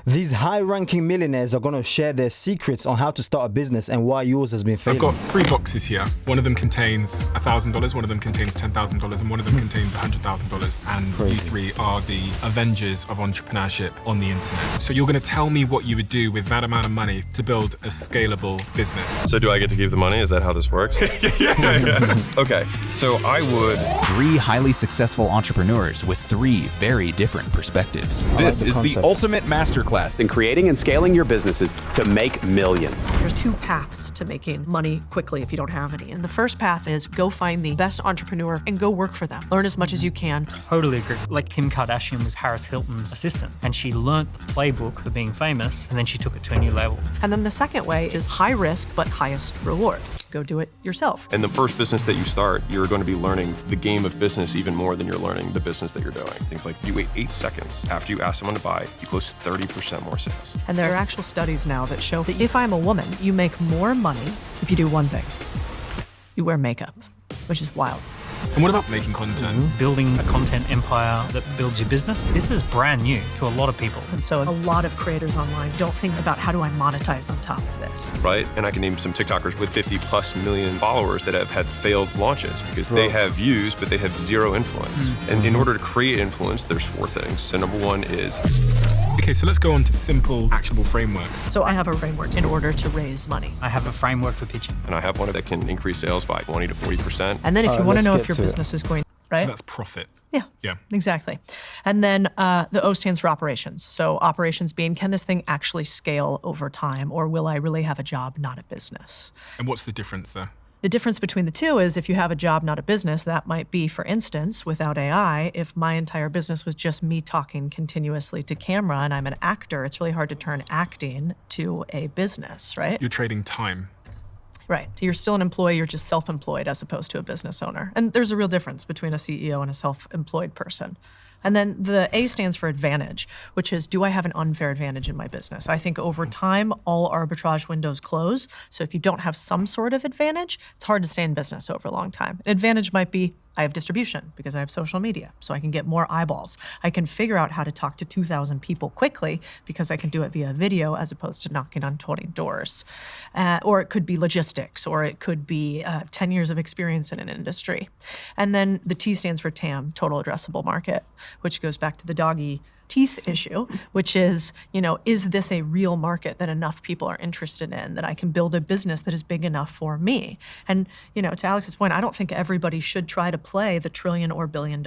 These high-ranking millionaires are going to share their secrets on how to start a business and why yours has been failing. I've got 3 boxes here. One of them contains $1,000, one of them contains $10,000, and one of them contains $100,000. And these 3 are the Avengers of entrepreneurship on the internet. So you're going to tell me what you would do with that amount of money to build a scalable business. So do I get to keep the money? Is that how this works? yeah. Okay, so I would... 3 highly successful entrepreneurs with 3 very different perspectives. This is the ultimate masterclass in creating and scaling your businesses to make millions. There's 2 paths to making money quickly if you don't have any. And the first path is go find the best entrepreneur and go work for them. Learn as much as you can. Totally agree. Like Kim Kardashian was Paris Hilton's assistant, and she learnt the playbook for being famous, and then she took it to a new level. And then the second way is high risk but highest reward. Go do it yourself. In the first business that you start, you're going to be learning the game of business even more than you're learning the business that you're doing. Things like if you wait 8 seconds after you ask someone to buy, you close 30% more sales. And there are actual studies now that show that if I'm a woman, you make more money if you do one thing. You wear makeup, which is wild. And what about making content? Building a content empire that builds your business. This is brand new to a lot of people. And so a lot of creators online don't think about how do I monetize on top of this. Right, and I can name some TikTokers with 50+ million followers that have had failed launches because they have views, but they have 0 influence. And in order to create influence, there's 4 things. So number 1 is... Okay, so let's go on to simple, actionable frameworks. So I have a framework in order to raise money. I have a framework for pitching. And I have one that can increase sales by 20 to 40%. And then if you want to know if your business is going, right? So that's profit. Yeah, exactly. And then the O stands for operations. So operations being, can this thing actually scale over time, or will I really have a job, not a business? And what's the difference there? The difference between the 2 is if you have a job, not a business, that might be, for instance, without AI, if my entire business was just me talking continuously to camera and I'm an actor, it's really hard to turn acting to a business, right? You're trading time. Right. You're still an employee, you're just self-employed as opposed to a business owner. And there's a real difference between a CEO and a self-employed person. And then the A stands for advantage, which is, do I have an unfair advantage in my business? I think over time, all arbitrage windows close. So if you don't have some sort of advantage, it's hard to stay in business over a long time. An advantage might be, I have distribution because I have social media, so I can get more eyeballs. I can figure out how to talk to 2,000 people quickly because I can do it via video as opposed to knocking on 20 doors. Or it could be logistics, or it could be 10 years of experience in an industry. And then the T stands for TAM, total addressable market, which goes back to the doggy teeth issue, which is, is this a real market that enough people are interested in, that I can build a business that is big enough for me? And, to Alex's point, I don't think everybody should try to play the $1 trillion or $1 billion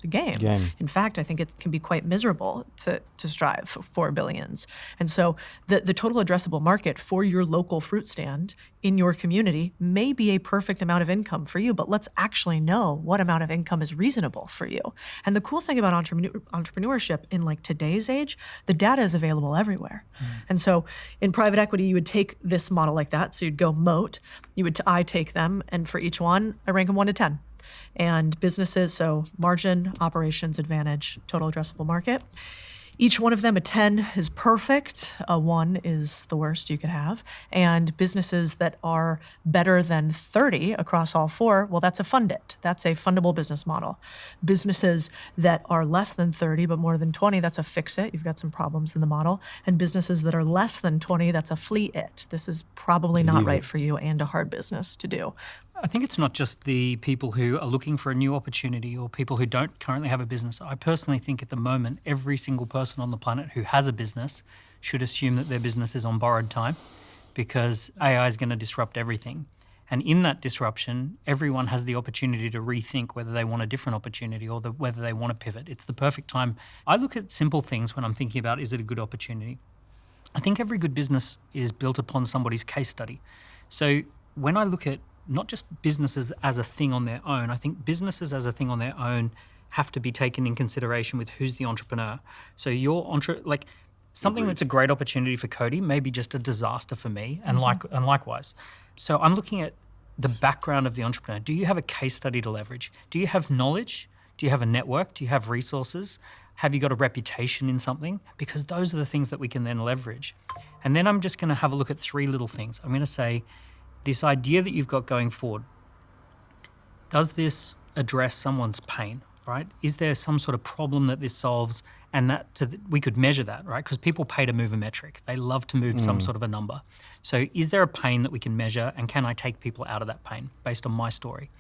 game. In fact, I think it can be quite miserable to strive for billions. And so the total addressable market for your local fruit stand in your community may be a perfect amount of income for you, but let's actually know what amount of income is reasonable for you. And the cool thing about entrepreneurship in like today's age, the data is available everywhere. And so in private equity, you would take this model like that. So you'd go moat, I take them, and for each one, I rank them 1 to 10. And businesses, so margin, operations, advantage, total addressable market. Each one of them, a 10 is perfect, a 1 is the worst you could have. And businesses that are better than 30 across all 4, well, that's a fund it. That's a fundable business model. Businesses that are less than 30 but more than 20, that's a fix it. You've got some problems in the model. And businesses that are less than 20, that's a flee it. This is probably not right for you and a hard business to do. I think it's not just the people who are looking for a new opportunity or people who don't currently have a business. I personally think at the moment, every single person on the planet who has a business should assume that their business is on borrowed time, because AI is going to disrupt everything. And in that disruption, everyone has the opportunity to rethink whether they want a different opportunity or whether they want to pivot. It's the perfect time. I look at simple things when I'm thinking about, is it a good opportunity? I think every good business is built upon somebody's case study. So when I look at not just businesses as a thing on their own, I think businesses as a thing on their own have to be taken in consideration with who's the entrepreneur. So something that's a great opportunity for Cody may be just a disaster for me, and likewise. So I'm looking at the background of the entrepreneur. Do you have a case study to leverage? Do you have knowledge? Do you have a network? Do you have resources? Have you got a reputation in something? Because those are the things that we can then leverage. And then I'm just going to have a look at 3 little things. I'm going to say, this idea that you've got going forward, does this address someone's pain, right? Is there some sort of problem that this solves? and we could measure that, right? Because people pay to move a metric. They love to move some sort of a number. So is there a pain that we can measure, and can I take people out of that pain based on my story?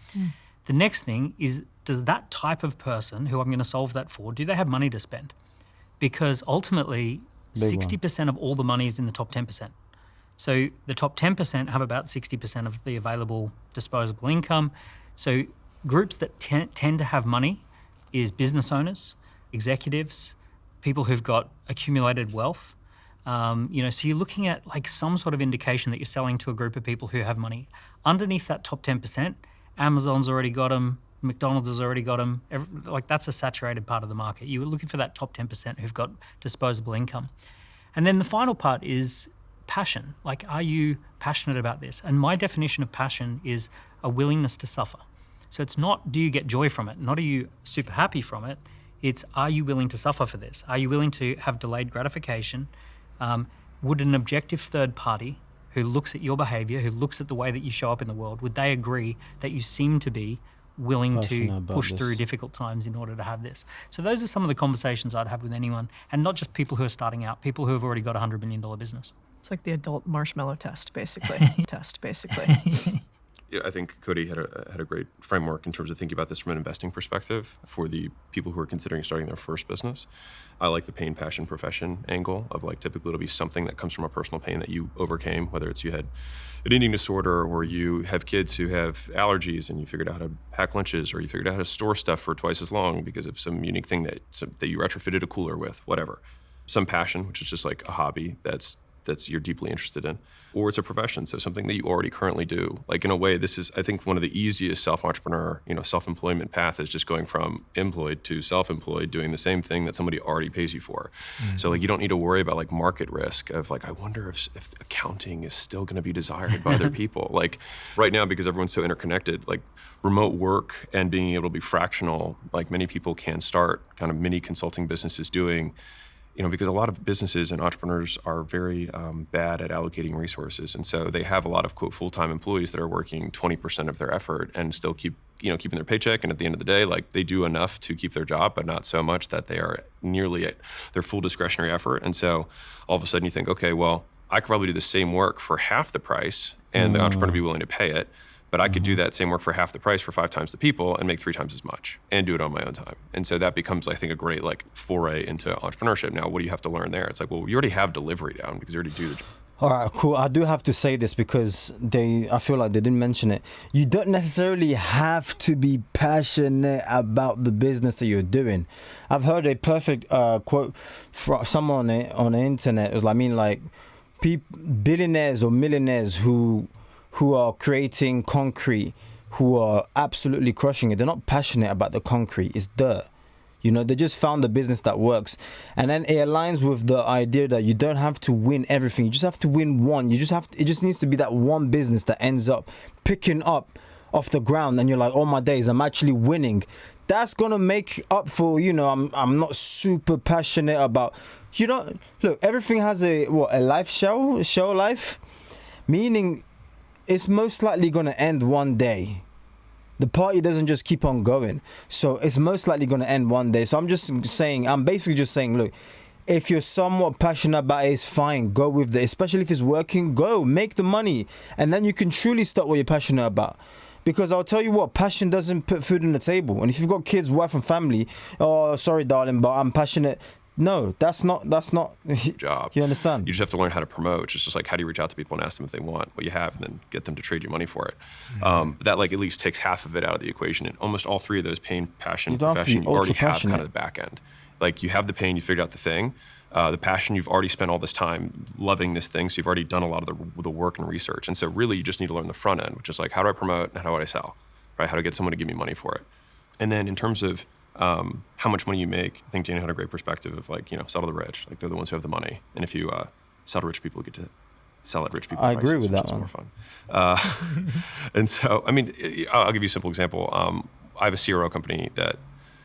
The next thing is, does that type of person who I'm going to solve that for, do they have money to spend? Because ultimately, 60% of all the money is in the top 10%. So the top 10% have about 60% of the available disposable income. So groups that tend to have money is business owners, executives, people who've got accumulated wealth. So you're looking at like some sort of indication that you're selling to a group of people who have money. Underneath that top 10%, Amazon's already got them, McDonald's has already got them. That's a saturated part of the market. You're looking for that top 10% who've got disposable income. And then the final part is passion. Like, are you passionate about this? And my definition of passion is a willingness to suffer. So it's not, do you get joy from it? Not, are you super happy from it? It's, are you willing to suffer for this? Are you willing to have delayed gratification? Would an objective third party who looks at your behavior, who looks at the way that you show up in the world, would they agree that you seem to be willing to push through difficult times in order to have this? So those are some of the conversations I'd have with anyone, and not just people who are starting out, people who have already got a $100 million business. It's like the adult marshmallow test, basically. Yeah, I think Cody had a great framework in terms of thinking about this from an investing perspective for the people who are considering starting their first business. I like the pain, passion, profession angle of like typically it'll be something that comes from a personal pain that you overcame, whether it's you had an eating disorder or you have kids who have allergies and you figured out how to pack lunches, or you figured out how to store stuff for twice as long because of some unique thing that you retrofitted a cooler with, whatever. Some passion, which is just like a hobby that's you're deeply interested in, or it's a profession, so something that you already currently do. Like in a way, this is, I think, one of the easiest self-entrepreneur, self-employment path is just going from employed to self-employed, doing the same thing that somebody already pays you for. Mm-hmm. So like you don't need to worry about like market risk of like, I wonder if accounting is still going to be desired by other people. Like right now, because everyone's so interconnected, like remote work and being able to be fractional, like many people can start kind of mini consulting businesses doing, because a lot of businesses and entrepreneurs are very bad at allocating resources. And so they have a lot of, quote, full-time employees that are working 20% of their effort and still keeping their paycheck. And at the end of the day, like they do enough to keep their job, but not so much that they are nearly at their full discretionary effort. And so all of a sudden you think, okay, well, I could probably do the same work for half the price and the entrepreneur be willing to pay it. But I could do that same work for half the price for 5 times the people and make 3 times as much and do it on my own time. And so that becomes, I think, a great like foray into entrepreneurship. Now, what do you have to learn there? It's like, well, you already have delivery down because you already do the job. All right, cool. I do have to say this because I feel like they didn't mention it. You don't necessarily have to be passionate about the business that you're doing. I've heard a perfect quote from someone on the internet. It was like, billionaires or millionaires who are creating concrete, who are absolutely crushing it. They're not passionate about the concrete. It's dirt. They just found the business that works. And then it aligns with the idea that you don't have to win everything. You just have to win one. It just needs to be that one business that ends up picking up off the ground. And you're like, oh my days, I'm actually winning. That's going to make up for, I'm not super passionate about, look, everything has a life show life, meaning it's most likely going to end one day. The party doesn't just keep on going. So it's most likely going to end one day. So I'm basically just saying, look, if you're somewhat passionate about it, it's fine. Go with it. Especially if it's working, go. Make the money. And then you can truly start what you're passionate about. Because I'll tell you what, passion doesn't put food on the table. And if you've got kids, wife and family, oh, sorry, darling, but I'm passionate. No, that's not job. You understand? You just have to learn how to promote. It's just like, how do you reach out to people and ask them if they want what you have and then get them to trade you money for it? Mm-hmm. That like at least takes half of it out of the equation. And almost all 3 of those, pain, passion, profession, you already have kind of the back end. Like you have the pain, you figured out the thing. The passion, you've already spent all this time loving this thing. So you've already done a lot of the work and research. And so really you just need to learn the front end, which is like, how do I promote and how do I sell? Right? How to get someone to give me money for it. And then in terms of how much money you make, I think Daniel had a great perspective of like, sell to the rich. Like they're the ones who have the money. And if you sell to rich people, you get to sell at rich people. I agree with that one. More fun. And so, I mean, I'll give you a simple example. I have a CRO company that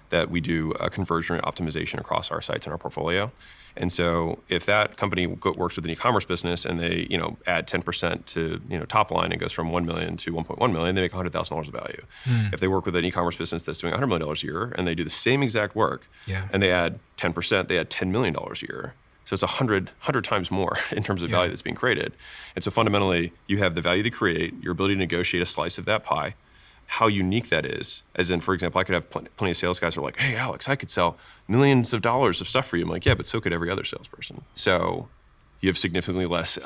that we do a conversion rate optimization across our sites and our portfolio. And so if that company works with an e-commerce business and they, add 10% to, top line and goes from 1 million to 1.1 million, they make $100,000 of value. If they work with an e-commerce business that's doing $100 million a year and they do the same exact work and they add 10%, they add $10 million a year. So it's 100 times more in terms of value that's being created. And so fundamentally, you have the value to create, your ability to negotiate a slice of that pie, how unique that is. As in, for example, I could have plenty of sales guys who are like, hey, Alex, I could sell millions of dollars of stuff for you. I'm like, yeah, but so could every other salesperson. So you have significantly less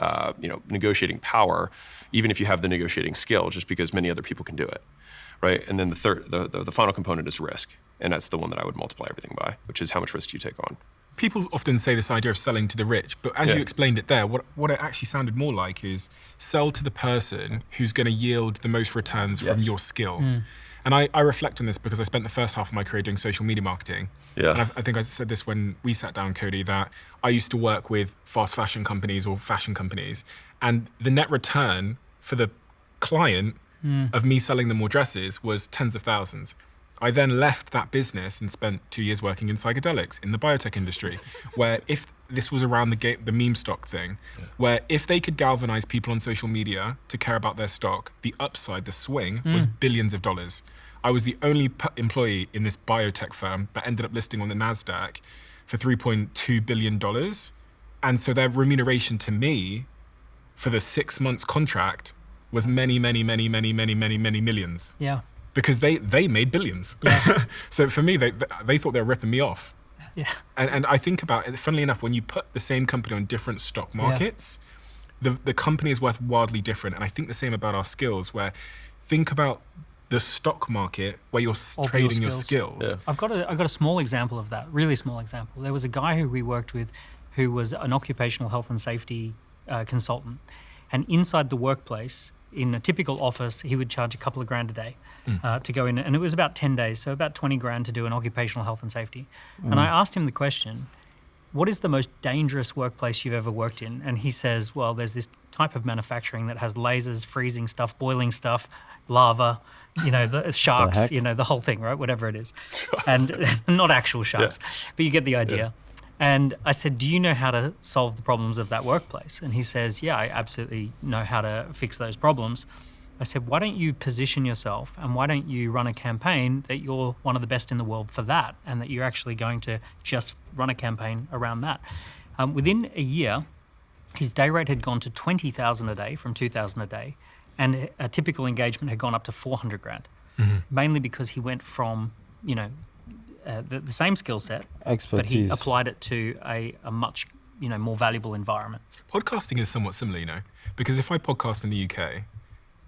negotiating power, even if you have the negotiating skill, just because many other people can do it, right? And then the final component is risk. And that's the one that I would multiply everything by, which is how much risk do you take on? People often say this idea of selling to the rich, but as you explained it there, what it actually sounded more like is sell to the person who's going to yield the most returns from your skill. And I reflect on this because I spent the first half of my career doing social media marketing. And I think I said this when we sat down, Cody, that I used to work with fast fashion companies or fashion companies, and the net return for the client of me selling them more dresses was tens of thousands. I then left that business and spent 2 years working in psychedelics in the biotech industry, where if this was around the meme stock thing, where if they could galvanize people on social media to care about their stock, the upside, the swing was billions of dollars. I was the only employee in this biotech firm that ended up listing on the NASDAQ for $3.2 billion. And so their remuneration to me for the 6 months contract was many, many, many, many, many, many, many millions. Yeah. Because they made billions. So for me, they thought they were ripping me off. Yeah. And I think about it, funnily enough, when you put the same company on different stock markets, the company is worth wildly different. And I think the same about our skills, where think about the stock market where you're trading your skills. Yeah. I've got a small example of that, really small example. There was a guy who we worked with who was an occupational health and safety consultant. And inside the workplace, in a typical office, he would charge a couple of grand a day to go in. And it was about 10 days, so about 20 grand to do an occupational health and safety. And I asked him the question, what is the most dangerous workplace you've ever worked in? And he says, well, there's this type of manufacturing that has lasers, freezing stuff, boiling stuff, lava, the sharks, the whole thing, right? Whatever it is. And not actual sharks, but you get the idea. And I said, do you know how to solve the problems of that workplace? And he says, yeah, I absolutely know how to fix those problems. I said, why don't you position yourself and why don't you run a campaign that you're one of the best in the world for that and that you're actually going to just run a campaign around that? Within a year, his day rate had gone to 20,000 a day from 2,000 a day, and a typical engagement had gone up to 400 grand, mainly because he went from, the same skill set, expertise, but he applied it to a much more valuable environment. Podcasting is somewhat similar, because if I podcast in the UK,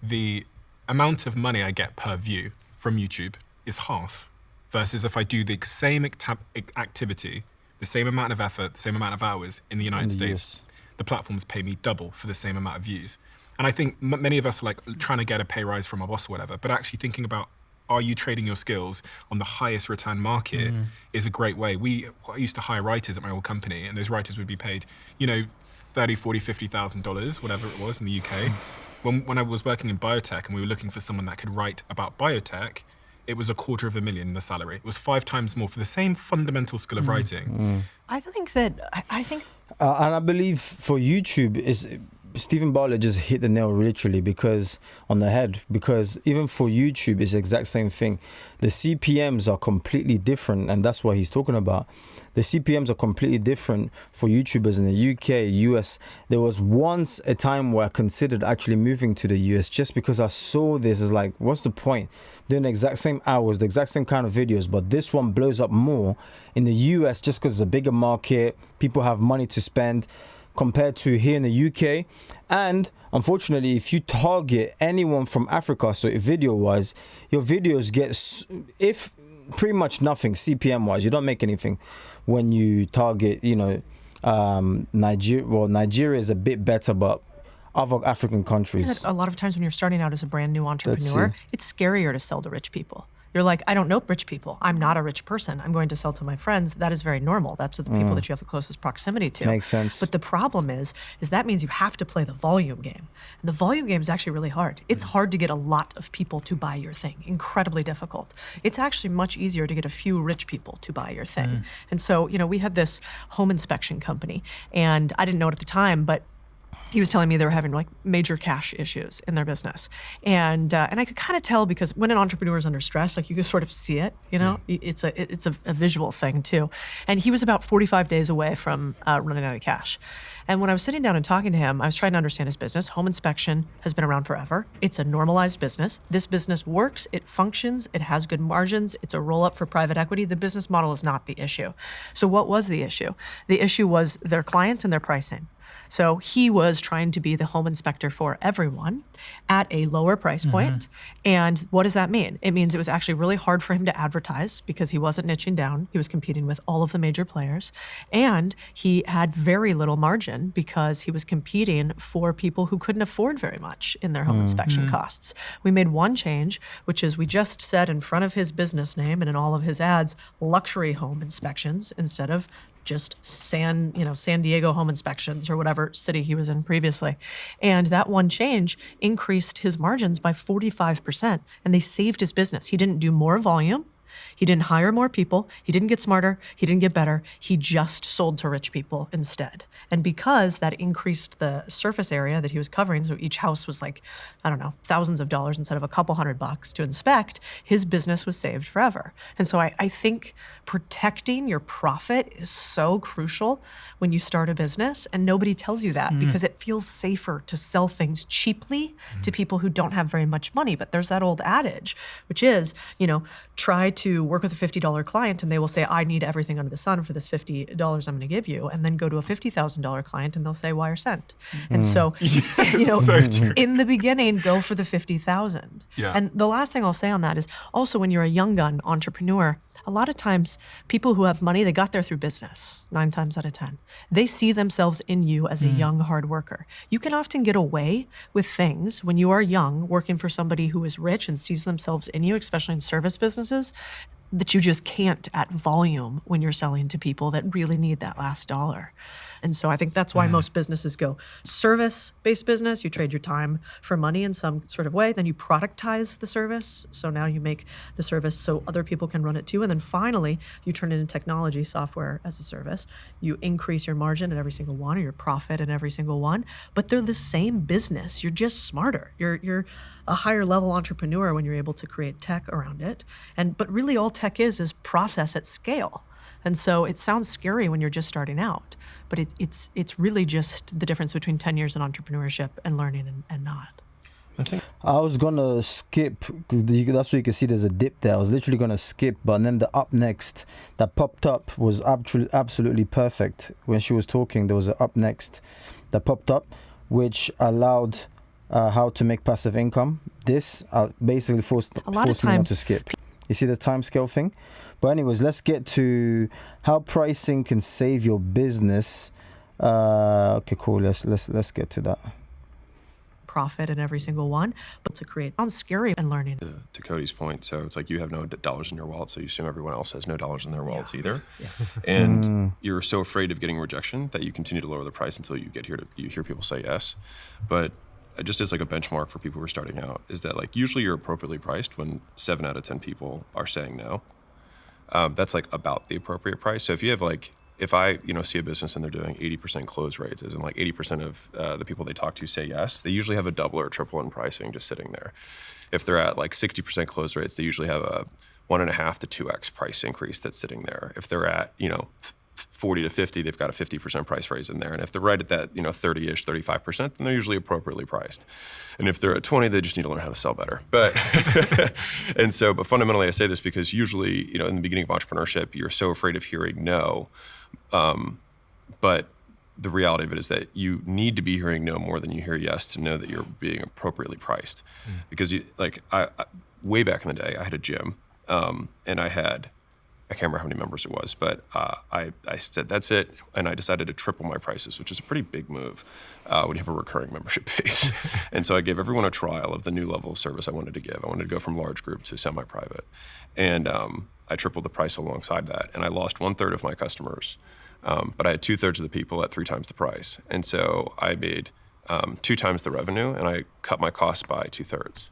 the amount of money I get per view from YouTube is half, versus if I do the same activity, the same amount of effort, the same amount of hours in the United States, the platforms pay me double for the same amount of views. And I think many of us are trying to get a pay rise from our boss or whatever, but actually thinking about, are you trading your skills on the highest return market is a great way. I used to hire writers at my old company, and those writers would be paid, $30,000, $40,000, $50,000, whatever it was in the UK. When I was working in biotech and we were looking for someone that could write about biotech, it was $250,000 in the salary. It was 5 times more for the same fundamental skill of writing. I think and I believe for YouTube Stephen Bartlett just hit the nail literally on the head, because even for YouTube it's the exact same thing. The CPMs are completely different, and that's what he's talking about. The CPMs are completely different for YouTubers in the UK, US. There was once a time where I considered actually moving to the US just because I saw this as what's the point? Doing the exact same hours, the exact same kind of videos, but this one blows up more in the US just because it's a bigger market, people have money to spend, compared to here in the UK. And unfortunately, if you target anyone from Africa, so video-wise, your videos get, if pretty much nothing CPM-wise, you don't make anything when you target, Nigeria. Well, Nigeria is a bit better, but other African countries. A lot of times when you're starting out as a brand new entrepreneur, it's scarier to sell to rich people. You're like, I don't know rich people. I'm not a rich person. I'm going to sell to my friends. That is very normal. That's the people that you have the closest proximity to. Makes sense. But the problem is that means you have to play the volume game. And the volume game is actually really hard. It's hard to get a lot of people to buy your thing. Incredibly difficult. It's actually much easier to get a few rich people to buy your thing. And so, we had this home inspection company, and I didn't know it at the time, but he was telling me they were having like major cash issues in their business, and I could kind of tell, because when an entrepreneur is under stress, like you can sort of see it. It's a visual thing too. And he was about 45 days away from running out of cash. And when I was sitting down and talking to him, I was trying to understand his business. Home inspection has been around forever. It's a normalized business. This business works. It functions. It has good margins. It's a roll up for private equity. The business model is not the issue. So what was the issue? The issue was their client and their pricing. So he was trying to be the home inspector for everyone at a lower price point. And what does that mean? It means it was actually really hard for him to advertise because he wasn't niching down. He was competing with all of the major players. And he had very little margin because he was competing for people who couldn't afford very much in their home inspection costs. We made one change, which is we just said in front of his business name and in all of his ads, luxury home inspections instead of just San Diego home inspections or whatever city he was in previously. And that one change increased his margins by 45%, and they saved his business. He didn't do more volume. He didn't hire more people. He didn't get smarter. He didn't get better. He just sold to rich people instead. And because that increased the surface area that he was covering, so each house was like, I don't know, thousands of dollars instead of a couple $100 to inspect, his business was saved forever. And so I think protecting your profit is so crucial when you start a business, and nobody tells you that because it feels safer to sell things cheaply to people who don't have very much money. But there's that old adage, which is, try to work with a $50 client and they will say, I need everything under the sun for this $50 I'm going to give you. And then go to a $50,000 client and they'll say, wire sent. And so, So true. in the beginning, go for the 50,000. Yeah. And the last thing I'll say on that is also when you're a young gun entrepreneur, a lot of times people who have money, they got there through business 9 times out of 10. They see themselves in you as a young hard worker. You can often get away with things when you are young, working for somebody who is rich and sees themselves in you, especially in service businesses, that you just can't at volume when you're selling to people that really need that last dollar. And so I think that's why most businesses go service-based business. You trade your time for money in some sort of way. Then you productize the service. So now you make the service so other people can run it too. And then finally, you turn it into technology, software as a service. You increase your margin in every single one, or your profit in every single one. But they're the same business. You're just smarter. You're a higher level entrepreneur when you're able to create tech around it. But really all tech is process at scale. And so it sounds scary when you're just starting out, but it's really just the difference between 10 years in entrepreneurship and learning and not. I was gonna skip. That's where you can see there's a dip there. I was literally gonna skip, but then the up next that popped up was absolutely perfect. When she was talking, there was an up next that popped up, which allowed how to make passive income. This basically forced me to skip. You see the time scale thing? But anyways, let's get to how pricing can save your business. Okay, cool. Let's get to that. Profit in every single one, but to create sounds scary and learning. To Cody's point, so it's like you have no dollars in your wallet, so you assume everyone else has no dollars in their wallets either. And you're so afraid of getting rejection that you continue to lower the price until you hear people say yes. But just as like a benchmark for people who are starting out is that like usually you're appropriately priced when 7 out of 10 people are saying no. That's like about the appropriate price. So if you have like, if I see a business and they're doing 80% close rates, as in like 80% of the people they talk to say yes, they usually have a double or triple in pricing just sitting there. If they're at like 60% close rates, they usually have a 1.5 to 2x price increase that's sitting there. If they're at 40 to 50, they've got a 50% price raise in there. And if they're right at that 30-ish, 35%, then they're usually appropriately priced. And if they're at 20, they just need to learn how to sell better. But but fundamentally I say this because usually, in the beginning of entrepreneurship, you're so afraid of hearing no. But the reality of it is that you need to be hearing no more than you hear yes to know that you're being appropriately priced. Because I way back in the day, I had a gym, and I had I can't remember how many members it was, but I said, that's it. And I decided to triple my prices, which is a pretty big move when you have a recurring membership base. And so I gave everyone a trial of the new level of service I wanted to give. I wanted to go from large group to semi-private. And I tripled the price alongside that. And I lost 1/3 of my customers, but I had 2/3 of the people at 3 times the price. And so I made 2 times the revenue, and I cut my costs by 2/3.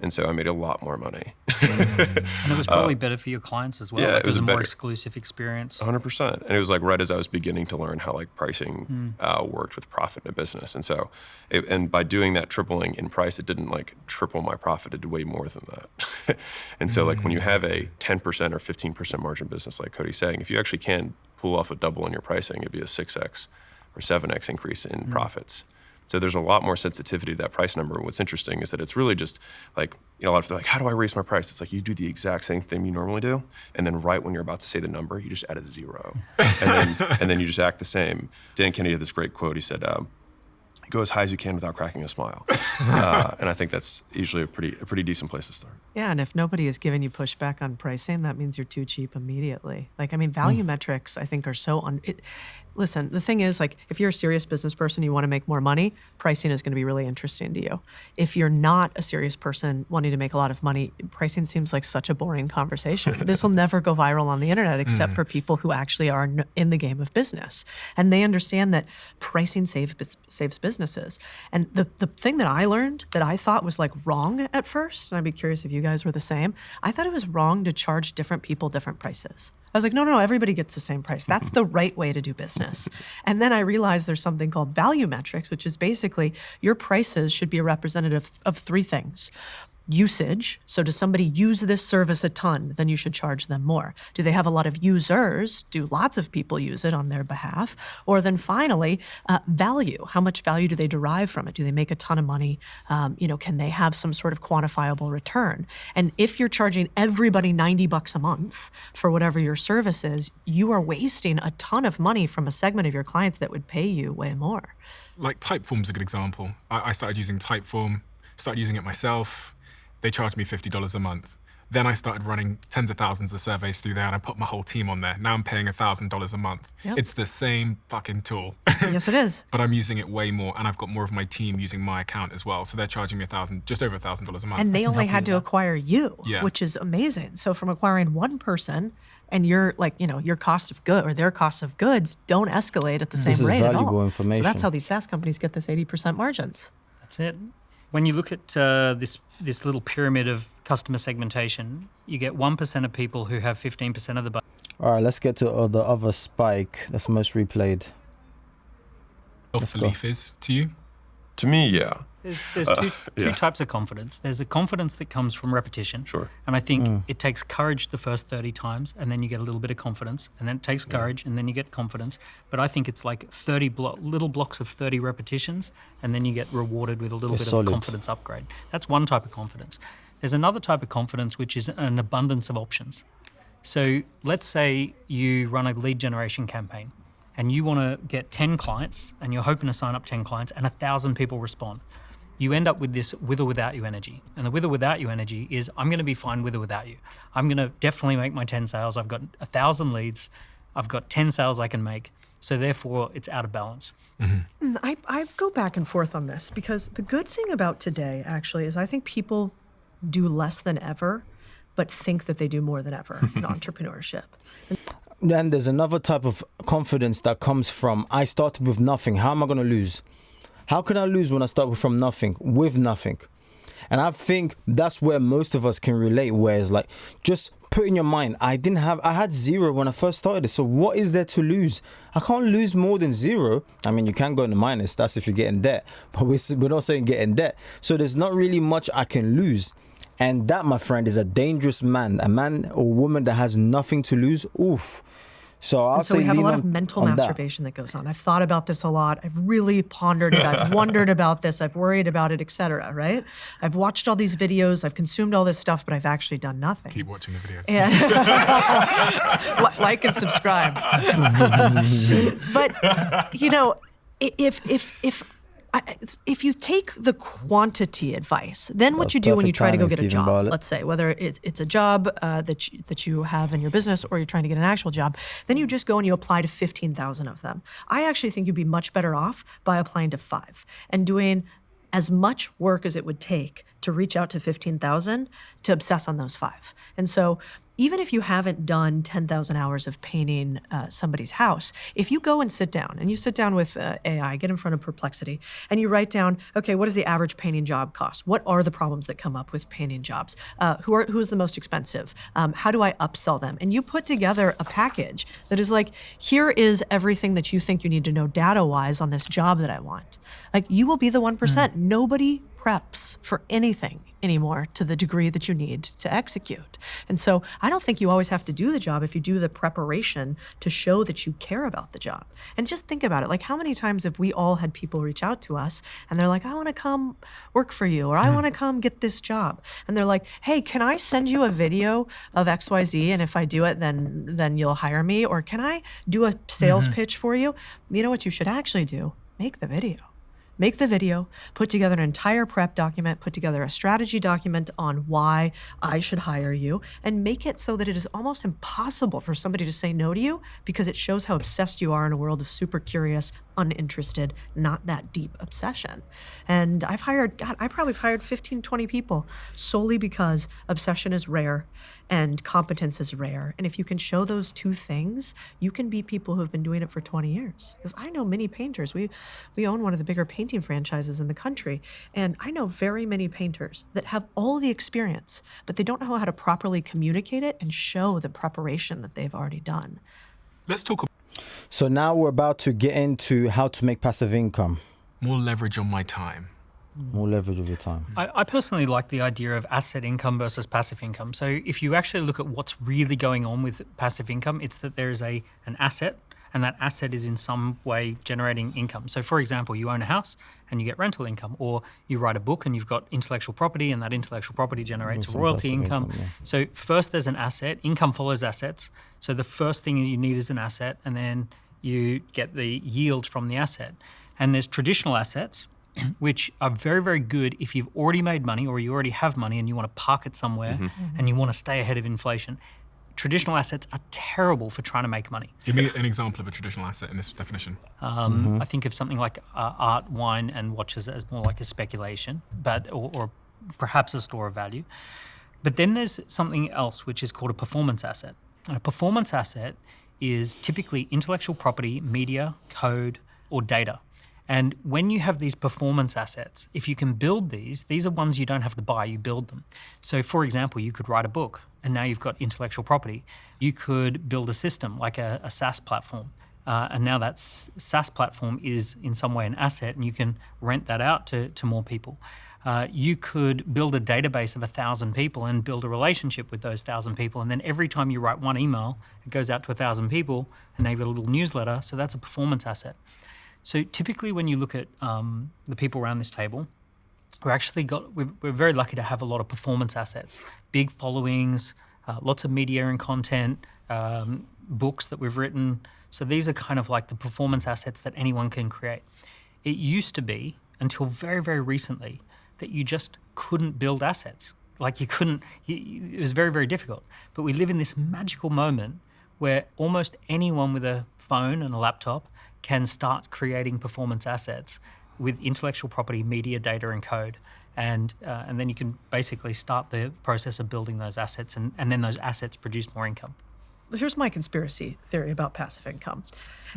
And so I made a lot more money. And it was probably better for your clients as well. Yeah, like it was a better. more exclusive experience. 100%. And it was like right as I was beginning to learn how like pricing worked with profit in a business. And so, and by doing that tripling in price, it didn't like triple my profit, it did way more than that. And so like when you have a 10% or 15% margin business, like Cody's saying, if you actually can pull off a double in your pricing, it'd be a 6x or 7x increase in profits. So there's a lot more sensitivity to that price number. What's interesting is that it's really just like, a lot of people are like, how do I raise my price? It's like you do the exact same thing you normally do. And then right when you're about to say the number, you just add a 0. and then you just act the same. Dan Kennedy had this great quote. He said, go as high as you can without cracking a smile. And I think that's usually a pretty decent place to start. Yeah, and if nobody is giving you pushback on pricing, that means you're too cheap immediately. Like, I mean, value metrics, I think, are so listen, the thing is, like, if you're a serious business person, you want to make more money, pricing is going to be really interesting to you. If you're not a serious person wanting to make a lot of money, pricing seems like such a boring conversation. This will never go viral on the internet except for people who actually are in the game of business. And they understand that pricing saves businesses. And the thing that I learned that I thought was like wrong at first, and I'd be curious if you guys were the same, I thought it was wrong to charge different people different prices. I was like, no, everybody gets the same price. That's the right way to do business. And then I realized there's something called value metrics, which is basically your prices should be a representative of 3 things. Usage, so does somebody use this service a ton, then you should charge them more. Do they have a lot of users? Do lots of people use it on their behalf? Or then finally, value. How much value do they derive from it? Do they make a ton of money? Can they have some sort of quantifiable return? And if you're charging everybody $90 a month for whatever your service is, you are wasting a ton of money from a segment of your clients that would pay you way more. Like Typeform's a good example. I started using Typeform, started using it myself. They charged me $50 a month. Then I started running tens of thousands of surveys through there and I put my whole team on there. Now I'm paying $1,000 a month. Yep. It's the same fucking tool. Yes, it is. But I'm using it way more and I've got more of my team using my account as well. So they're charging me just over $1,000 a month. And they only had to acquire you, Yeah. which is amazing. So from acquiring one person and your cost of good or their cost of goods don't escalate at the same This is rate at valuable all. information. So that's how these SaaS companies get this 80% margins. That's it. When you look at this little pyramid of customer segmentation, you get 1% of people who have 15% of the budget. All right, let's get to the other spike that's most replayed. Self-belief is to you? To me, yeah. There's two types of confidence. There's a confidence that comes from repetition. Sure. And I think it takes courage the first 30 times, and then you get a little bit of confidence, and then it takes courage, and then you get confidence. But I think it's like 30 little blocks of 30 repetitions, and then you get rewarded with a little bit solid. of confidence upgrade. That's one type of confidence. There's another type of confidence, which is an abundance of options. So let's say you run a lead generation campaign, and you want to get 10 clients, and you're hoping to sign up 10 clients, and 1,000 people respond. You end up with this with or without you energy. And the with or without you energy is, I'm going to be fine with or without you. I'm going to definitely make my 10 sales. I've got 1,000 leads. I've got 10 sales I can make. So therefore, it's out of balance. Mm-hmm. I go back and forth on this because the good thing about today, actually, is I think people do less than ever, but think that they do more than ever in entrepreneurship. Then there's another type of confidence that comes from, I started with nothing. How am I going to lose? How can I lose when I start from nothing, with nothing? And I think that's where most of us can relate, where it's like, just put in your mind, I had 0 when I first started. So what is there to lose? I can't lose more than 0. I mean, you can go in the minus, that's if you get in debt, but we're not saying get in debt. So there's not really much I can lose. And that, my friend, is a dangerous man, a man or woman that has nothing to lose. Oof. So we have a lot of mental masturbation that goes on. I've thought about this a lot. I've really pondered it. I've wondered about this. I've worried about it, etc. Right? I've watched all these videos. I've consumed all this stuff, but I've actually done nothing. Keep watching the videos. And like and subscribe. But if if you take the quantity advice, then what That's you do when you perfect try to go timing, get a Stephen job, Bartlett. let's say, whether it's a job that you have in your business or you're trying to get an actual job, then you just go and you apply to 15,000 of them. I actually think you'd be much better off by applying to 5 and doing as much work as it would take to reach out to 15,000 to obsess on those 5. And so even if you haven't done 10,000 hours of painting somebody's house, if you go and sit down with AI, get in front of Perplexity, and you write down, okay, what does the average painting job cost? What are the problems that come up with painting jobs? Who is the most expensive? How do I upsell them? And you put together a package that is like, here is everything that you think you need to know data-wise on this job that I want. Like, you will be the 1%. Nobody preps for anything anymore to the degree that you need to execute. And so I don't think you always have to do the job if you do the preparation to show that you care about the job. And just think about it. Like, how many times have we all had people reach out to us and they're like, I want to come work for you, or I want to come get this job. And they're like, hey, can I send you a video of XYZ? And if I do it, then you'll hire me. Or can I do a sales pitch for you? You know what you should actually do? Make the video. Make the video, put together an entire prep document, put together a strategy document on why I should hire you, and make it so that it is almost impossible for somebody to say no to you, because it shows how obsessed you are in a world of super curious, uninterested, not that deep obsession. And I probably have hired 15, 20 people solely because obsession is rare and competence is rare. And if you can show those 2 things, you can be people who have been doing it for 20 years. Because I know many painters. We own one of the bigger painting franchises in the country. And I know very many painters that have all the experience, but they don't know how to properly communicate it and show the preparation that they've already done. Let's talk So now we're about to get into how to make passive income. more leverage on my time. More leverage of your time. I personally like the idea of asset income versus passive income. So if you actually look at what's really going on with passive income, it's that there is an asset, and that asset is in some way generating income. So for example, you own a house and you get rental income, or you write a book and you've got intellectual property, and that intellectual property generates Some royalty passive income. yeah. So first there's an asset, income follows assets. So the first thing you need is an asset, and then you get the yield from the asset. And there's traditional assets, which are very, very good if you've already made money or you already have money and you want to park it somewhere and you want to stay ahead of inflation. Traditional assets are terrible for trying to make money. Give me an example of a traditional asset in this definition. I think of something like art, wine, and watches as more like a speculation, or perhaps a store of value. But then there's something else which is called a performance asset. And a performance asset is typically intellectual property, media, code, or data. And when you have these performance assets, if you can build these are ones you don't have to buy, you build them. So for example, you could write a book and now you've got intellectual property. You could build a system like a SaaS platform. And now that SaaS platform is in some way an asset, and you can rent that out to more people. You could build a database of 1,000 people and build a relationship with those 1,000 people. And then every time you write one email, it goes out to 1,000 people, and they have a little newsletter. So that's a performance asset. So typically when you look at the people around this table, we're very lucky to have a lot of performance assets, big followings, lots of media and content, books that we've written. So these are kind of like the performance assets that anyone can create. It used to be, until very, very recently, that you just couldn't build assets. Like it was very, very difficult. But we live in this magical moment where almost anyone with a phone and a laptop can start creating performance assets with intellectual property, media, data, and code. And then you can basically start the process of building those assets, and then those assets produce more income. Here's my conspiracy theory about passive income.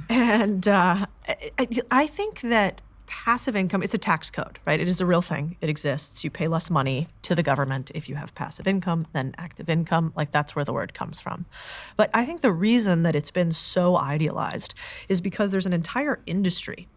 And I think that passive income, it's a tax code, right? It is a real thing. It exists. You pay less money to the government if you have passive income than active income. Like, that's where the word comes from. But I think the reason that it's been so idealized is because there's an entire industry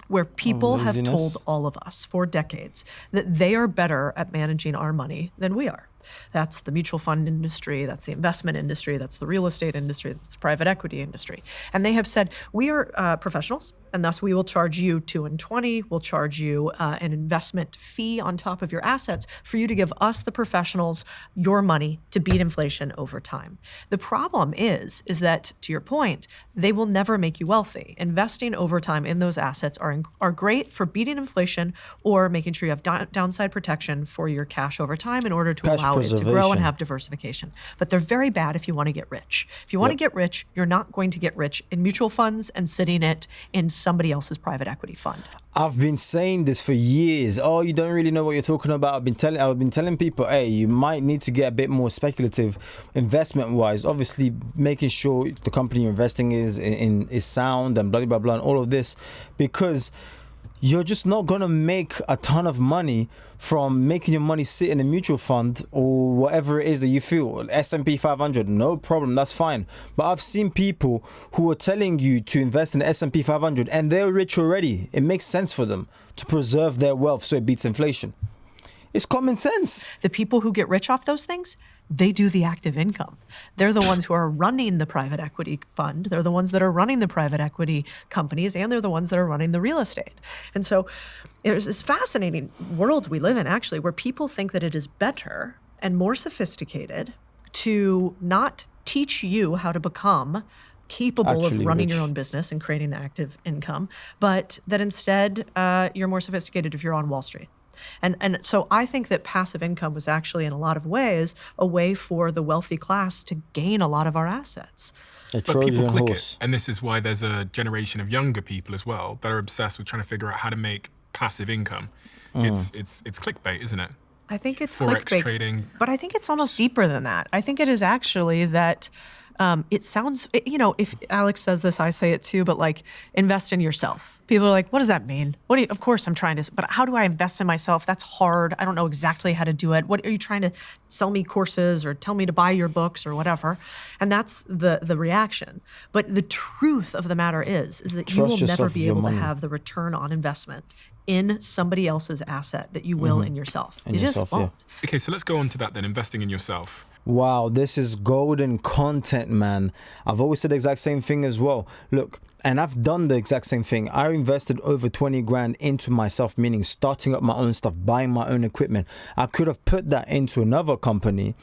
where people have told all of us for decades that they are better at managing our money than we are. That's the mutual fund industry, that's the investment industry, that's the real estate industry, that's the private equity industry. And they have said, we are professionals, and thus we will charge you 2 and 20. We'll charge you an investment fee on top of your assets for you to give us, the professionals, your money to beat inflation over time. The problem is that, to your point, they will never make you wealthy. Investing over time in those assets are great for beating inflation or making sure you have downside protection for your cash over time in order to Cash allow it to grow and preservation. have diversification. But they're very bad if you want to get rich. If you want to get rich, you're not going to get rich in mutual funds and sitting it in somebody else's private equity fund. I've been saying this for years. Oh, you don't really know what you're talking about. I've been telling people, hey, you might need to get a bit more speculative investment-wise. Obviously, making sure the company you're investing is sound and blah blah blah and all of this, because you're just not gonna make a ton of money from making your money sit in a mutual fund or whatever it is that you feel. S&P 500, no problem, that's fine. But I've seen people who are telling you to invest in the S&P 500 and they're rich already. It makes sense for them to preserve their wealth so it beats inflation. It's common sense. The people who get rich off those things, they do the active income. They're the ones who are running the private equity fund. They're the ones that are running the private equity companies, and they're the ones that are running the real estate. And so there's this fascinating world we live in, actually, where people think that it is better and more sophisticated to not teach you how to become capable Actually of running rich. your own business and creating active income, but that instead you're more sophisticated if you're on Wall Street. And so I think that passive income was actually, in a lot of ways, a way for the wealthy class to gain a lot of our assets. A But people Trojan click horse. it. And this is why there's a generation of younger people as well that are obsessed with trying to figure out how to make passive income. It's clickbait, isn't it? I think it's Forex clickbait, trading. but I think it's almost deeper than that. I think it is actually that it sounds, if Alex says this, I say it too, but like, invest in yourself. People are like, what does that mean? Of course I'm trying to, but how do I invest in myself? That's hard. I don't know exactly how to do it. What are you trying to sell me courses or tell me to buy your books or whatever? And that's the reaction. But the truth of the matter is that you Trust will never yourself be with your able to money. have the return on investment in somebody else's asset that you will in yourself. In You yourself, just won't. yeah. Okay, so let's go on to that then, investing in yourself. Wow, this is golden content, man. I've always said the exact same thing as well. Look, and I've done the exact same thing. I invested over 20 grand into myself, meaning starting up my own stuff, buying my own equipment. I could have put that into another company,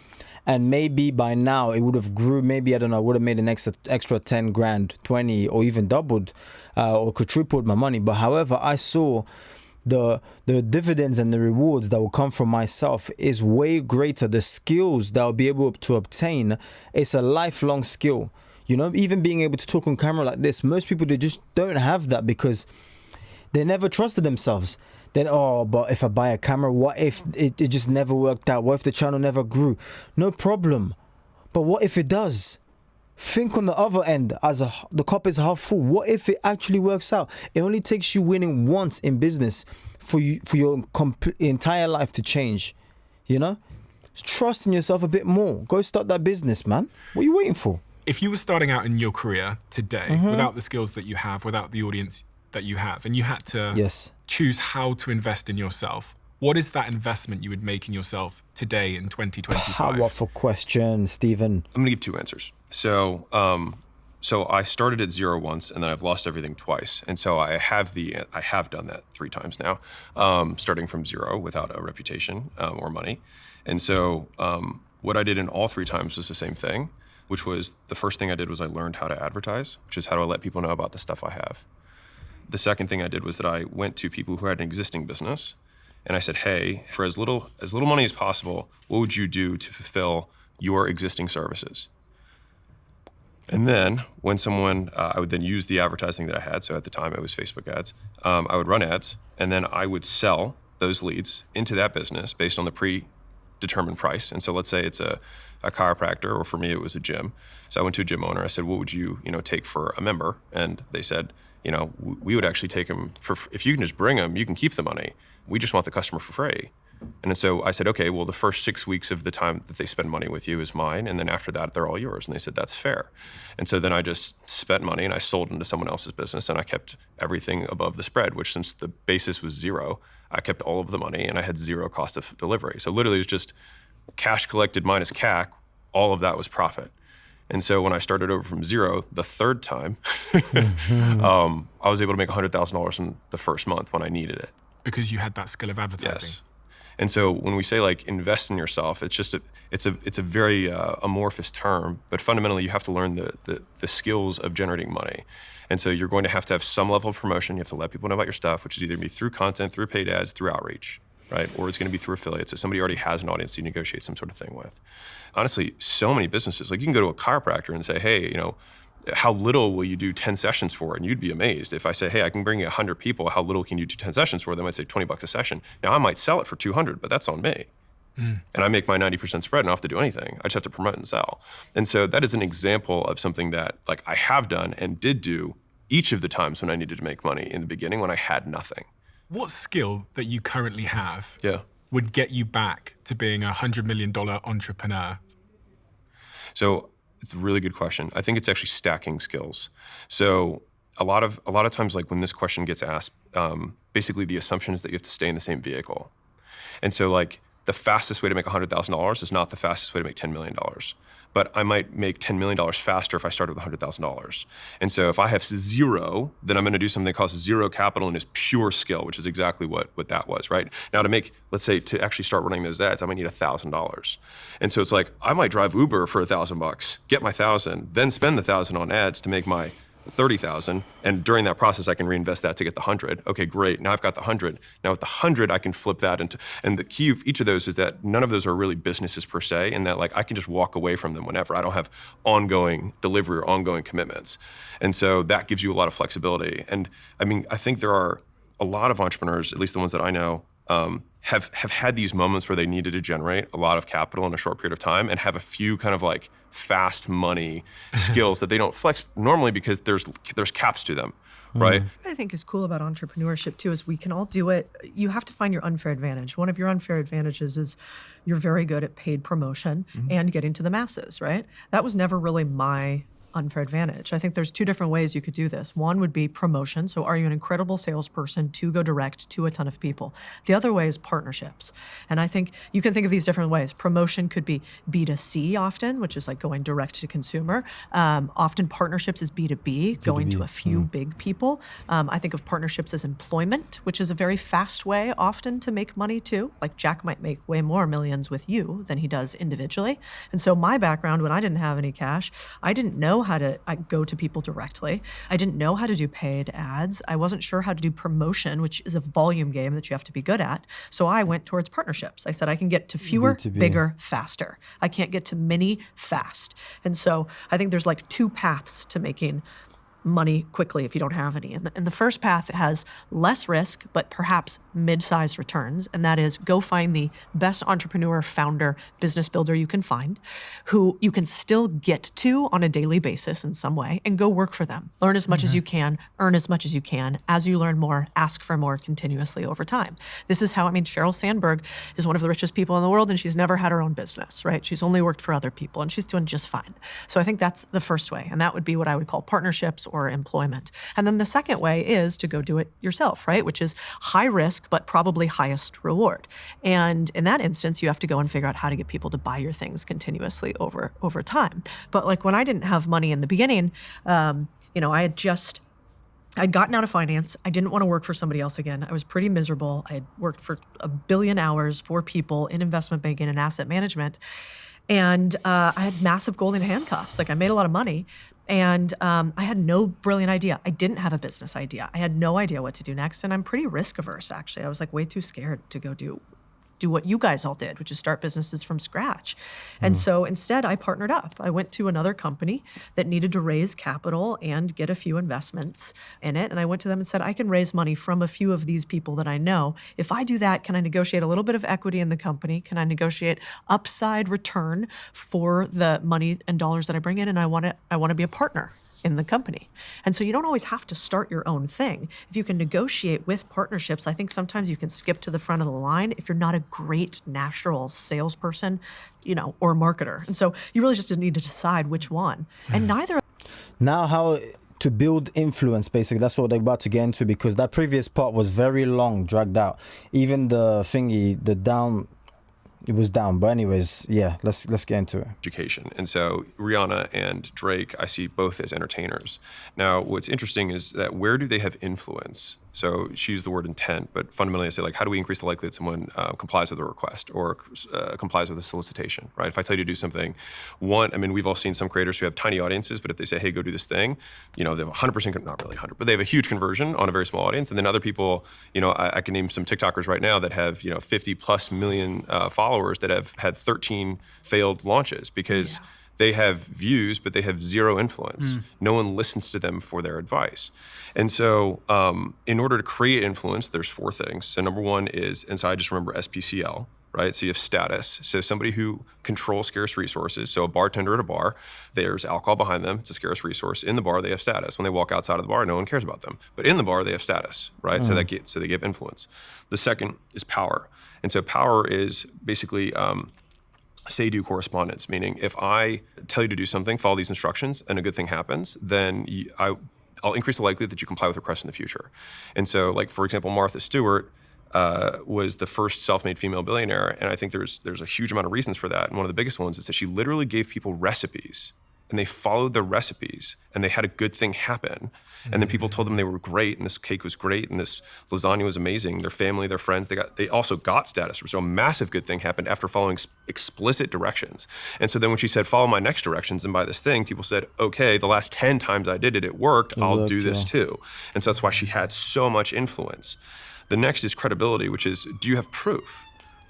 and maybe by now it would have grew. Maybe, I don't know, I would have made an extra 10 grand, 20, or even doubled or quadrupled my money. But however, I saw the dividends and the rewards that will come from myself is way greater. The skills that I'll be able to obtain, it's a lifelong skill. You know, even being able to talk on camera like this, most people, they just don't have that because they never trusted themselves. Then, but if I buy a camera, what if it just never worked out? What if the channel never grew? No problem. But what if it does? Think on the other end, the cup is half full. What if it actually works out? It only takes you winning once in business for your entire life to change. You know, trust in yourself a bit more. Go start that business, man. What are you waiting for? If you were starting out in your career today, without the skills that you have, without the audience that you have, and you had to Yes. choose how to invest in yourself, what is that investment you would make in yourself today in 2025? Powerful question, Stephen. I'm gonna give two answers. So I started at zero once, and then I've lost everything twice. And so I have done that 3 times now, starting from zero without a reputation or money. And so what I did in all 3 times was the same thing, which was the first thing I did was I learned how to advertise, which is how do I let people know about the stuff I have. The second thing I did was that I went to people who had an existing business, and I said, hey, for as little money as possible, what would you do to fulfill your existing services? And then when someone, I would then use the advertising that I had. So at the time it was Facebook ads. I would run ads, and then I would sell those leads into that business based on the predetermined price. And so let's say it's a chiropractor, or for me it was a gym. So I went to a gym owner. I said, what would you take for a member? And they said, we would actually take them for, if you can just bring them, you can keep the money. We just want the customer for free. And so I said, okay, well, the first 6 weeks of the time that they spend money with you is mine. And then after that, they're all yours. And they said, that's fair. And so then I just spent money and I sold into someone else's business, and I kept everything above the spread, which, since the basis was zero, I kept all of the money and I had zero cost of delivery. So literally it was just cash collected minus CAC. All of that was profit. And so when I started over from zero the third time, I was able to make $100,000 in the first month when I needed it. Because you had that skill of advertising. Yes. And so when we say like invest in yourself, it's just it's a very amorphous term, but fundamentally you have to learn the skills of generating money. And so you're going to have some level of promotion. You have to let people know about your stuff, which is either going to be through content, through paid ads, through outreach, right? Or it's going to be through affiliates. So somebody already has an audience you negotiate some sort of thing with. Honestly, so many businesses, like you can go to a chiropractor and say, hey, how little will you do 10 sessions for? And you'd be amazed. If I say, hey, I can bring you 100 people, how little can you do 10 sessions for? They might say $20 a session. Now I might sell it for 200, but that's on me. And I make my 90% spread and I don't have to do anything. I just have to promote and sell. And so that is an example of something that like I have done and did do each of the times when I needed to make money in the beginning when I had nothing. What skill that you currently have Yeah. would get you back to being a $100 million entrepreneur? So it's a really good question. I think it's actually stacking skills. So a lot of times, like when this question gets asked, basically the assumption is that you have to stay in the same vehicle. And so like the fastest way to make $100,000 is not the fastest way to make $10 million. But I might make $10 million faster if I started with $100,000. And so if I have zero, then I'm going to do something that costs zero capital and is pure skill, which is exactly what that was, right? Now let's say to actually start running those ads, I might need $1,000. And so it's like, I might drive Uber for $1,000, get my 1,000, then spend the 1,000 on ads to make my 30,000, and during that process I can reinvest that to get the 100. Okay, great. Now I've got the 100. Now with the 100 I can flip that into, and the key of each of those is that none of those are really businesses per se, and that like I can just walk away from them whenever. I don't have ongoing delivery or ongoing commitments. And so that gives you a lot of flexibility. And I mean, I think there are a lot of entrepreneurs, at least the ones that I know, have had these moments where they needed to generate a lot of capital in a short period of time and have a few kind of like fast money skills that they don't flex normally because there's caps to them, right? What I think is cool about entrepreneurship too is we can all do it. You have to find your unfair advantage. One of your unfair advantages is you're very good at paid promotion and getting to the masses, right? That was never really my unfair advantage. I think there's two different ways you could do this. One would be promotion. So are you an incredible salesperson to go direct to a ton of people? The other way is partnerships. And I think you can think of these different ways. Promotion could be B2C often, which is like going direct to consumer. Often partnerships is B2B, going to a few big people. I think of partnerships as employment, which is a very fast way often to make money too. Like Jack might make way more millions with you than he does individually. And so my background, when I didn't have any cash, I didn't know how to go to people directly. I didn't know how to do paid ads. I wasn't sure how to do promotion, which is a volume game that you have to be good at. So I went towards partnerships. I said, I can get to fewer, B2B. bigger, faster. I can't get to many fast. And so I think there's like two paths to making money quickly if you don't have any. And the first path has less risk, but perhaps mid-sized returns. And that is go find the best entrepreneur, founder, business builder you can find, who you can still get to on a daily basis in some way, and go work for them. Learn as much as you can, earn as much as you can. As you learn more, ask for more continuously over time. This is how, Sheryl Sandberg is one of the richest people in the world, and she's never had her own business, right? She's only worked for other people, and she's doing just fine. So I think that's the first way, and that would be what I would call partnerships or employment. And then the second way is to go do it yourself, right? Which is high risk, but probably highest reward. And in that instance, you have to go and figure out how to get people to buy your things continuously over time. But like when I didn't have money in the beginning, I'd gotten out of finance. I didn't want to work for somebody else again. I was pretty miserable. I had worked for 1 billion hours for people in investment banking and asset management. And I had massive golden handcuffs. Like I made a lot of money. And I had no brilliant idea. I didn't have a business idea. I had no idea what to do next. And I'm pretty risk averse, actually. I was like way too scared to go do what you guys all did, which is start businesses from scratch. And so instead, I partnered up. I went to another company that needed to raise capital and get a few investments in it. And I went to them and said, I can raise money from a few of these people that I know. If I do that, can I negotiate a little bit of equity in the company? Can I negotiate upside return for the money and dollars that I bring in? And I want to be a partner in the company. And so you don't always have to start your own thing. If you can negotiate with partnerships, I think sometimes you can skip to the front of the line if you're not a great natural salesperson, or marketer. And so you really just need to decide which one. And neither. Now how to build influence, basically, that's what they're about to get into, because that previous part was very long, dragged out. Even the it was down. But anyways, yeah, let's get into it. Education. And so Rihanna and Drake, I see both as entertainers. Now, what's interesting is that where do they have influence? So she used the word intent, but fundamentally I say, like, how do we increase the likelihood someone complies with a request or complies with a solicitation, right? If I tell you to do something, we've all seen some creators who have tiny audiences, but if they say, hey, go do this thing, they have 100%, not really 100, but they have a huge conversion on a very small audience. And then other people, I can name some TikTokers right now that have, 50 plus million followers that have had 13 failed launches because they have views, but they have zero influence. No one listens to them for their advice. And so in order to create influence, there's 4 things. So number 1 is, and so I just remember SPCL, right? So you have status. So somebody who controls scarce resources. So a bartender at a bar, there's alcohol behind them. It's a scarce resource. In the bar, they have status. When they walk outside of the bar, no one cares about them. But in the bar, they have status, right? So they give influence. The second is power. And so power is basically say-do correspondence, meaning if I tell you to do something, follow these instructions, and a good thing happens, then I'll increase the likelihood that you comply with the request in the future. And so, like, for example, Martha Stewart was the first self-made female billionaire, and I think there's a huge amount of reasons for that. And one of the biggest ones is that she literally gave people recipes, and they followed the recipes, and they had a good thing happen. And then people told them they were great, and this cake was great, and this lasagna was amazing. Their family, their friends, they also got status. So a massive good thing happened after following explicit directions. And so then when she said, follow my next directions and buy this thing, people said, okay, the last 10 times I did it, it worked. I'll do this too. And so that's why she had so much influence. The next is credibility, which is, do you have proof,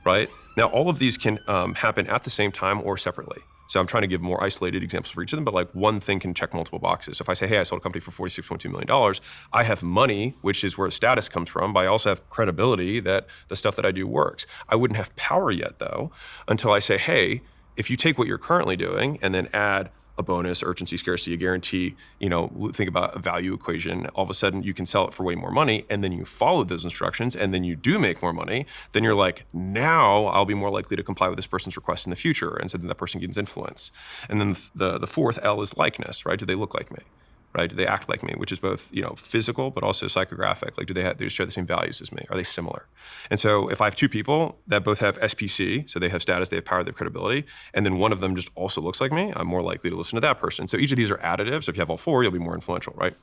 right? Now, all of these can happen at the same time or separately. So I'm trying to give more isolated examples for each of them, but like one thing can check multiple boxes. So if I say, hey, I sold a company for $46.2 million, I have money, which is where the status comes from, but I also have credibility that the stuff that I do works. I wouldn't have power yet, though, until I say, hey, if you take what you're currently doing and then add a bonus, urgency, scarcity, a guarantee, think about a value equation, all of a sudden you can sell it for way more money, and then you follow those instructions, and then you do make more money, then you're like, now I'll be more likely to comply with this person's request in the future, and so then that person gains influence. And then the fourth L is likeness, right? Do they look like me? Right? Do they act like me? Which is both, physical, but also psychographic. Like, do they share the same values as me? Are they similar? And so if I have 2 people that both have SPC, so they have status, they have power, they have credibility, and then one of them just also looks like me, I'm more likely to listen to that person. So each of these are additive. So if you have all 4, you'll be more influential, right?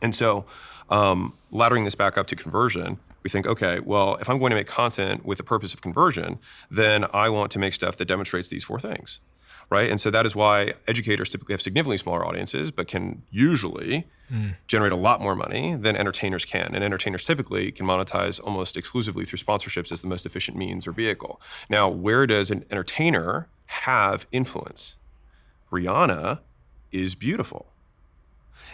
And so laddering this back up to conversion, we think, okay, well, if I'm going to make content with the purpose of conversion, then I want to make stuff that demonstrates these 4 things. Right? And so that is why educators typically have significantly smaller audiences, but can usually generate a lot more money than entertainers can. And entertainers typically can monetize almost exclusively through sponsorships as the most efficient means or vehicle. Now, where does an entertainer have influence? Rihanna is beautiful.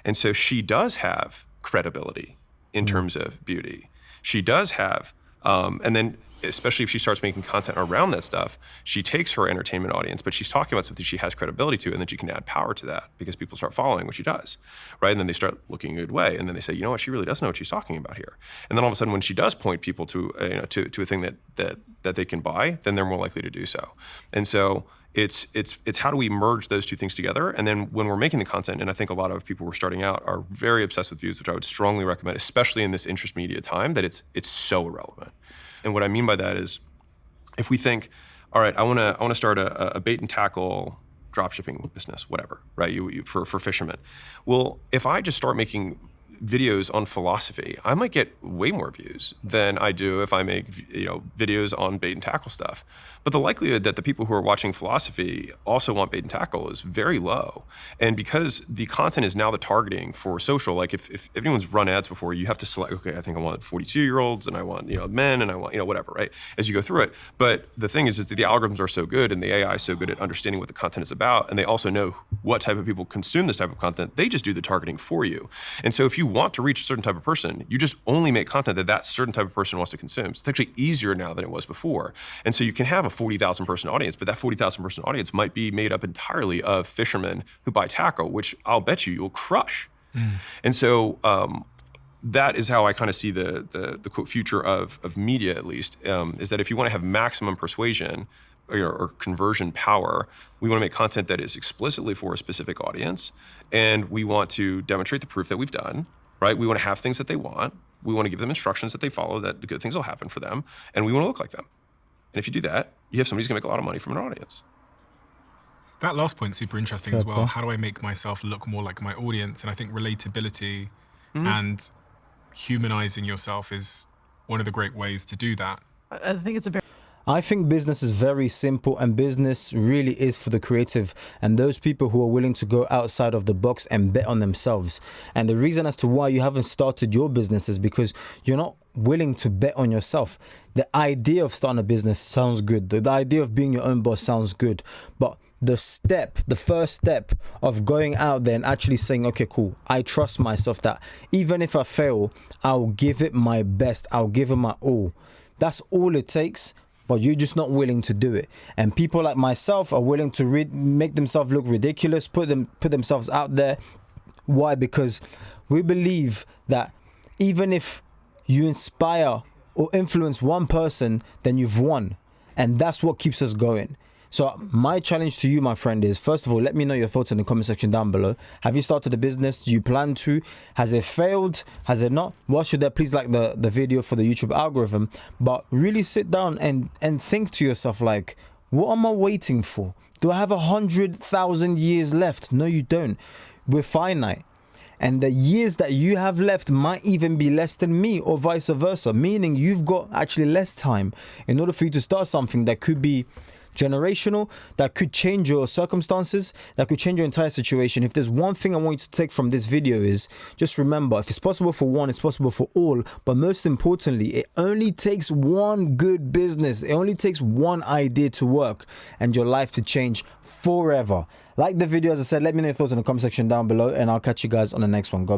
And so she does have credibility in terms of beauty. She does have, and then especially if she starts making content around that stuff, she takes her entertainment audience, but she's talking about something she has credibility to, and then she can add power to that because people start following what she does, right? And then they start looking a good way, and then they say, you know what, she really does know what she's talking about here. And then all of a sudden, when she does point people to a thing that they can buy, then they're more likely to do so. And so it's how do we merge those 2 things together? And then when we're making the content, and I think a lot of people who are starting out are very obsessed with views, which I would strongly recommend, especially in this interest media time, that it's so irrelevant. And what I mean by that is, if we think, all right, I want to start a bait and tackle dropshipping business, whatever, right? For fishermen. Well, if I just start making videos on philosophy, I might get way more views than I do if I make videos on bait and tackle stuff. But the likelihood that the people who are watching philosophy also want bait and tackle is very low. And because the content is now the targeting for social, like if anyone's run ads before, you have to select, okay, I think I want 42-year-olds and I want men and I want whatever, right? As you go through it. But the thing is that the algorithms are so good and the AI is so good at understanding what the content is about, and they also know what type of people consume this type of content. They just do the targeting for you. And so if you want to reach a certain type of person, you just only make content that certain type of person wants to consume. So it's actually easier now than it was before. And so you can have a 40,000 person audience, but that 40,000 person audience might be made up entirely of fishermen who buy tackle, which I'll bet you'll crush. And so that is how I kind of see the quote future of media, at least, is that if you want to have maximum persuasion or conversion power, we want to make content that is explicitly for a specific audience, and we want to demonstrate the proof that we've done, right? We want to have things that they want. We want to give them instructions that they follow, that the good things will happen for them, and we want to look like them. And if you do that, you have somebody who's going to make a lot of money from an audience. That last point's super interesting as well. How do I make myself look more like my audience? And I think relatability and humanizing yourself is one of the great ways to do that. I think it's a very I think business is very simple, and business really is for the creative and those people who are willing to go outside of the box and bet on themselves. And the reason as to why you haven't started your business is because you're not willing to bet on yourself. The idea of starting a business sounds good. The idea of being your own boss sounds good. But the first step of going out there and actually saying, okay, cool, I trust myself that even if I fail, I'll give it my best. I'll give it my all. That's all it takes. But you're just not willing to do it. And people like myself are willing to make themselves look ridiculous, put themselves out there. Why? Because we believe that even if you inspire or influence one person, then you've won. And that's what keeps us going. So my challenge to you, my friend, is, first of all, let me know your thoughts in the comment section down below. Have you started a business? Do you plan to? Has it failed? Has it not? What should that? Please like the video for the YouTube algorithm. But really sit down and think to yourself, like, what am I waiting for? Do I have 100,000 years left? No, you don't. We're finite. And the years that you have left might even be less than me, or vice versa. Meaning you've got actually less time in order for you to start something that could be generational, that could change your circumstances, that could change your entire situation. If there's one thing I want you to take from this video, is just remember, if it's possible for one, it's possible for all. But most importantly, it only takes one good business. It only takes one idea to work and your life to change forever. Like the video, as I said, let me know your thoughts in the comment section down below, and I'll catch you guys on the next one. God bless.